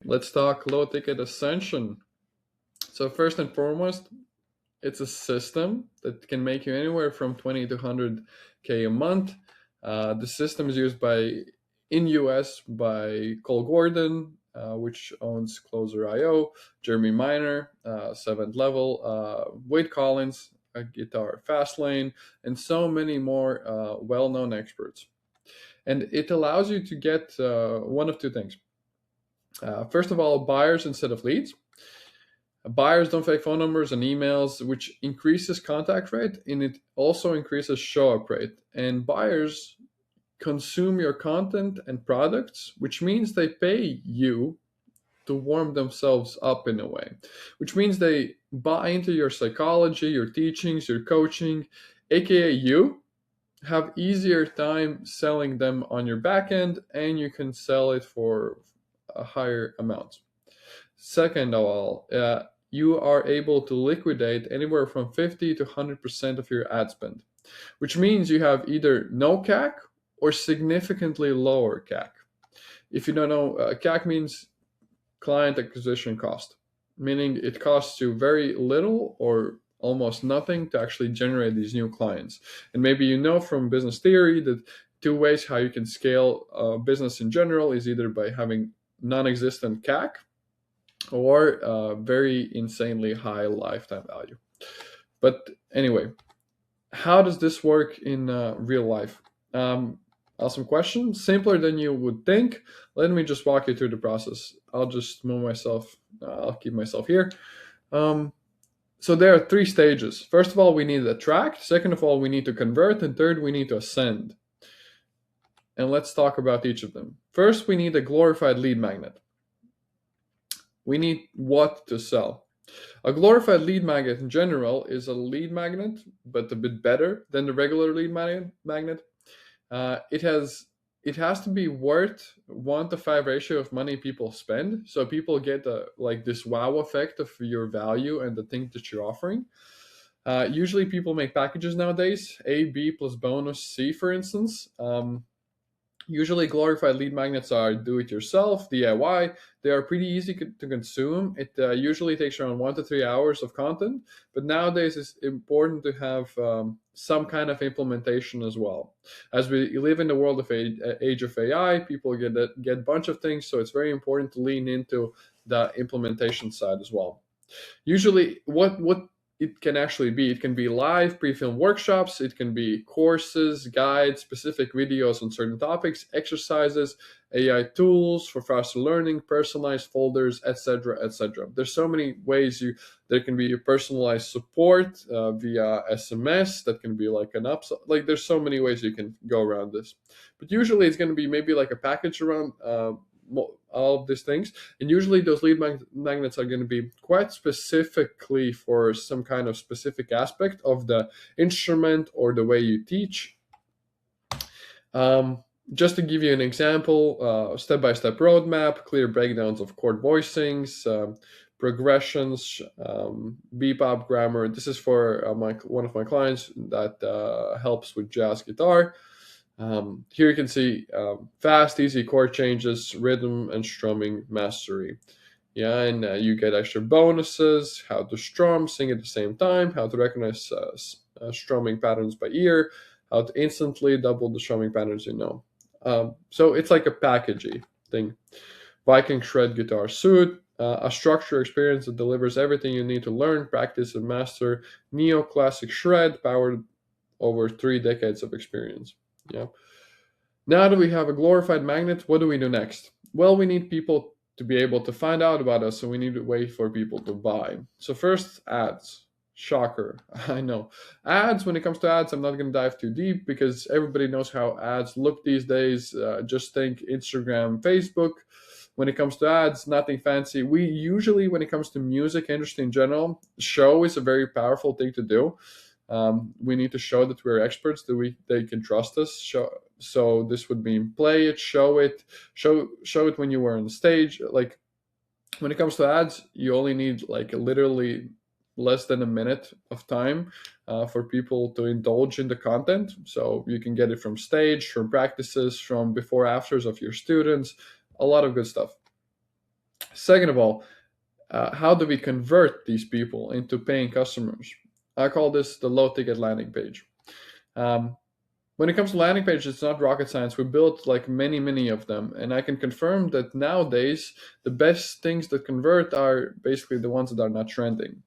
let's talk LowTicket Ascension. So first and foremost, it's a system that can make you anywhere from 20 to 100K a month. The system is used in US by Cole Gordon, which owns Closer.io, Jeremy Miner, 7th Level, Wade Collins, Guitar Fastlane, and so many more well-known experts. And it allows you to get one of two things. First of all, buyers instead of leads. Buyers don't fake phone numbers and emails, which increases contact rate, and it also increases show up rate. And buyers consume your content and products, which means they pay you to warm themselves up in a way, which means they buy into your psychology, your teachings, your coaching, aka you have easier time selling them on your back end, and you can sell it for a higher amount. Second of all, you are able to liquidate anywhere from 50 to 100% of your ad spend, which means you have either no CAC or significantly lower CAC. If you don't know, CAC means client acquisition cost, meaning it costs you very little or almost nothing to actually generate these new clients. And maybe you know from business theory that two ways how you can scale a business in general is either by having non-existent CAC or very insanely high lifetime value. But anyway, how does this work in real life? Awesome question. Simpler than you would think. Let me just walk you through the process. I'll just move myself. I'll keep myself here. So there are 3 stages. First of all, we need to attract. Second of all, we need to convert. And third, we need to ascend. And let's talk about each of them. First, we need a glorified lead magnet. We need what to sell. A glorified lead magnet in general is a lead magnet, but a bit better than the regular lead magnet. It has to be worth 1-to-5 ratio of money people spend, so people get this wow effect of your value and the thing that you're offering. Usually people make packages nowadays, A, B plus bonus C, for instance. Usually glorified lead magnets are do-it-yourself, DIY. They are pretty easy to consume. It usually takes around 1 to 3 hours of content, but nowadays it's important to have some kind of implementation as well. As we live in the world of age of AI, people get a bunch of things, so it's very important to lean into the implementation side as well. Usually, what it can actually be. It can be live pre-filmed workshops, it can be courses, guides, specific videos on certain topics, exercises, AI tools for faster learning, personalized folders, etc., etc. There's so many ways there can be personalized support via SMS, that can be like an upsell. Like there's so many ways you can go around this. But usually it's going to be maybe like a package around all of these things, and usually those lead magnets are going to be quite specifically for some kind of specific aspect of the instrument or the way you teach. Just to give you an example, step-by-step roadmap, clear breakdowns of chord voicings, progressions, bebop grammar. This is for one of my clients that helps with jazz guitar. Here you can see fast, easy chord changes, rhythm, and strumming mastery. Yeah, and you get extra bonuses, how to strum, sing at the same time, how to recognize strumming patterns by ear, how to instantly double the strumming patterns you know. So it's like a packagey thing. Viking Shred Guitar Suite, a structured experience that delivers everything you need to learn, practice, and master neoclassic shred powered over 3 decades of experience. Yeah. Now that we have a glorified magnet, what do we do next? Well, we need people to be able to find out about us, so we need to wait for people to buy. So first, ads. Shocker, I know. Ads, when it comes to ads, I'm not going to dive too deep because everybody knows how ads look these days. Just think Instagram, Facebook. When it comes to ads, nothing fancy. We usually, when it comes to music industry in general, show is a very powerful thing to do. We need to show that we're experts, that they can trust us. So this would mean play it, show it when you were on the stage. Like when it comes to ads, you only need like literally less than a minute of time for people to indulge in the content. So you can get it from stage, from practices, from before afters of your students, a lot of good stuff. Second of all, how do we convert these people into paying customers? I call this the low ticket landing page. When it comes to landing pages, it's not rocket science. We built like many of them, and I can confirm that nowadays the best things that convert are basically the ones that are not trending.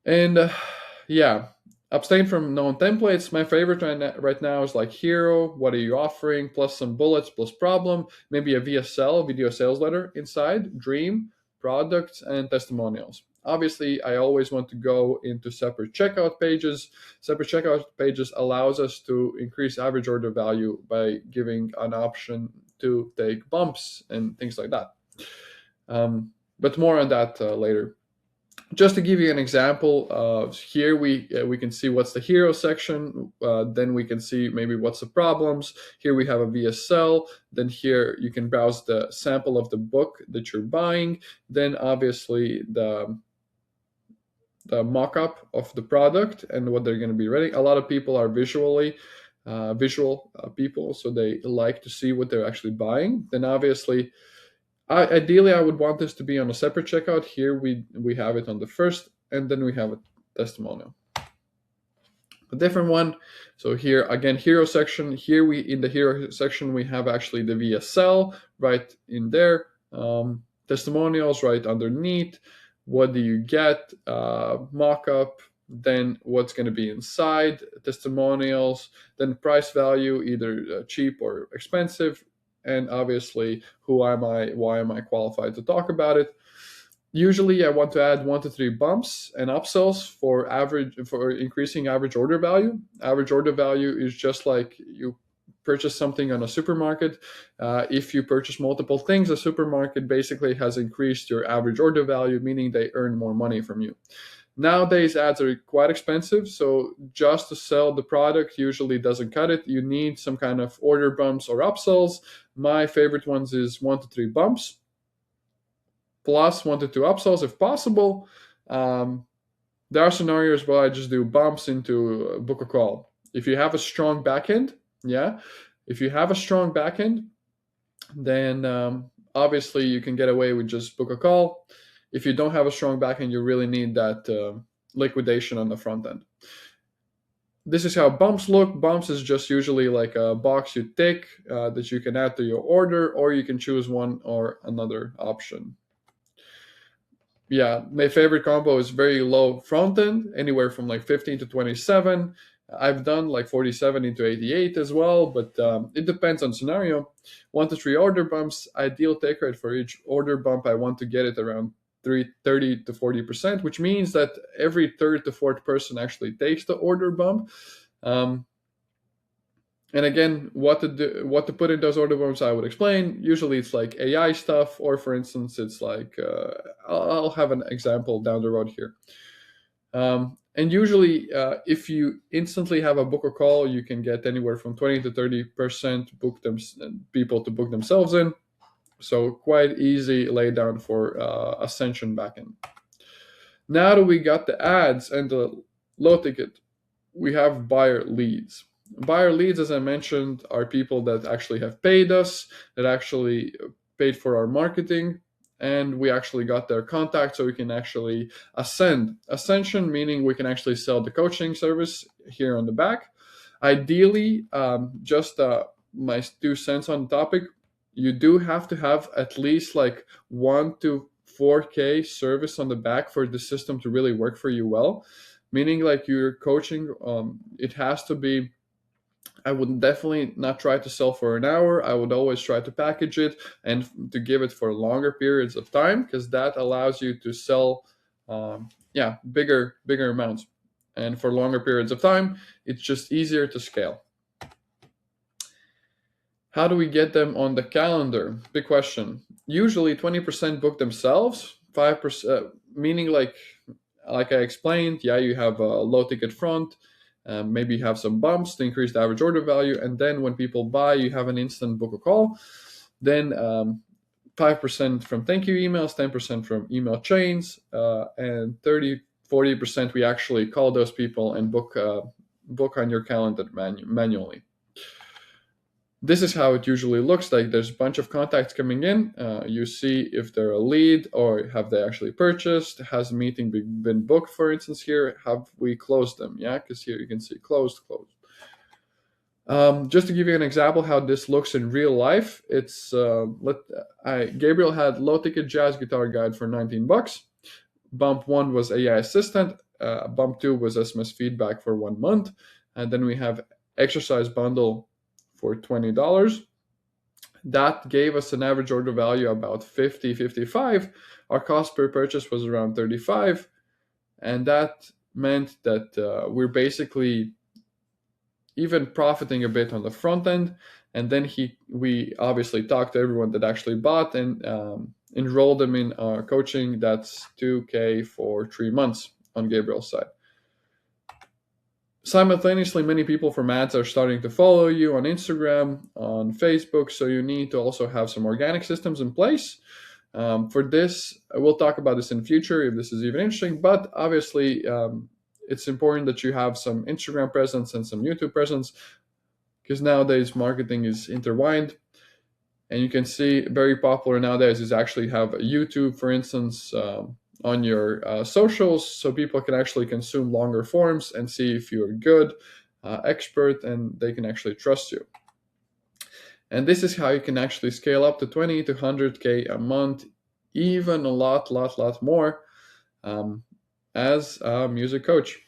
And yeah, abstain from known templates. My favorite right now is like hero, what are you offering, plus some bullets, plus problem, maybe a VSL, video sales letter inside, dream, products, and testimonials. Obviously, I always want to go into separate checkout pages. Separate checkout pages allows us to increase average order value by giving an option to take bumps and things like that. But more on that later. Just to give you an example, here we can see what's the hero section. Then we can see maybe what's the problems. Here we have a VSL. Then here you can browse the sample of the book that you're buying. Then obviously the mock-up of the product and what they're going to be reading. A lot of people are visual people, so they like to see what they're actually buying. Then obviously, ideally, I would want this to be on a separate checkout. Here we have it on the first, and then we have a testimonial. A different one. So here again, hero section. Here in the hero section we have actually the VSL right in there. Testimonials right underneath. What do you get? Mock-up. Then what's going to be inside? Testimonials. Then price value, either cheap or expensive. And obviously, who am I? Why am I qualified to talk about it? Usually, I want to add 1 to 3 bumps and upsells for increasing average order value. Average order value is just like you purchase something on a supermarket. If you purchase multiple things, a supermarket basically has increased your average order value, meaning they earn more money from you. Nowadays, ads are quite expensive, so just to sell the product usually doesn't cut it. You need some kind of order bumps or upsells. My favorite ones is 1 to 3 bumps, plus 1 to 2 upsells if possible. There are scenarios where I just do bumps into book a call. If you have a strong backend, then obviously you can get away with just book a call. If you don't have a strong backend, you really need that liquidation on the front end. This is how bumps look. Bumps is just usually like a box you tick that you can add to your order, or you can choose one or another option. Yeah, my favorite combo is very low front end, anywhere from like 15 to 27. I've done like 47 into 88 as well, but it depends on scenario. 1 to 3 order bumps, ideal take rate for each order bump. I want to get it around 30 to 40%, which means that every third to fourth person actually takes the order bump. And again, what to put in those order bumps, I would explain. Usually it's like AI stuff, or for instance, it's like, I'll have an example down the road here. And usually, if you instantly have a book or call, you can get anywhere from 20 to 30% people to book themselves in. So quite easy laydown for Ascension backend. Now that we got the ads and the low ticket, we have buyer leads. Buyer leads, as I mentioned, are people that actually have paid us, that actually paid for our marketing, and we actually got their contact so we can actually Ascension, meaning we can actually sell the coaching service here on the back. Ideally, just my 2 cents on the topic, you do have to have at least like 1 to 4K service on the back for the system to really work for you well. Meaning like your coaching, it has to be, I would definitely not try to sell for an hour. I would always try to package it and to give it for longer periods of time, because that allows you to sell bigger amounts. And for longer periods of time, it's just easier to scale. How do we get them on the calendar? Big question. Usually 20% book themselves, 5%, meaning like I explained, you have a low ticket front, maybe you have some bumps to increase the average order value, and then when people buy, you have an instant book a call. Then 5% from thank you emails, 10% from email chains, and 40% we actually call those people and book on your calendar manually. This is how it usually looks like. There's a bunch of contacts coming in. You see if they're a lead or have they actually purchased. Has a meeting been booked, for instance, here? Have we closed them? Yeah, because here you can see closed, closed. Just to give you an example how this looks in real life, it's Gabriel had low ticket jazz guitar guide for 19 bucks. Bump 1 was AI assistant. Bump 2 was SMS feedback for 1 month. And then we have exercise bundle for $20. That gave us an average order value about 50, 55. Our cost per purchase was around 35. And that meant that we're basically even profiting a bit on the front end. And then we obviously talked to everyone that actually bought and enrolled them in our coaching. That's $2K for 3 months on Gabriel's side. Simultaneously, many people from ads are starting to follow you on Instagram, on Facebook, so you need to also have some organic systems in place. For this, we'll talk about this in the future if this is even interesting, but obviously it's important that you have some Instagram presence and some YouTube presence, because nowadays marketing is intertwined. And you can see very popular nowadays is actually have YouTube, for instance, on your socials, so people can actually consume longer forms and see if you're good, expert, and they can actually trust you. And this is how you can actually scale up to 20 to 100K a month, even a lot more, as a music coach.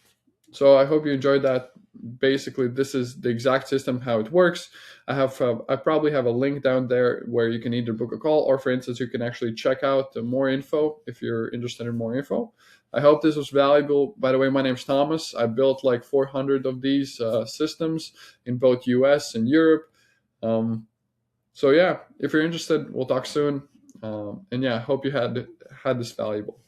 So I hope you enjoyed that. Basically, this is the exact system how it works. I probably have a link down there where you can either book a call, or for instance, you can actually check out more info if you're interested in more info. I hope this was valuable. By the way, my name's Thomas. I built like 400 of these systems in both US and Europe. So yeah, if you're interested, we'll talk soon. And yeah, I hope you had this valuable.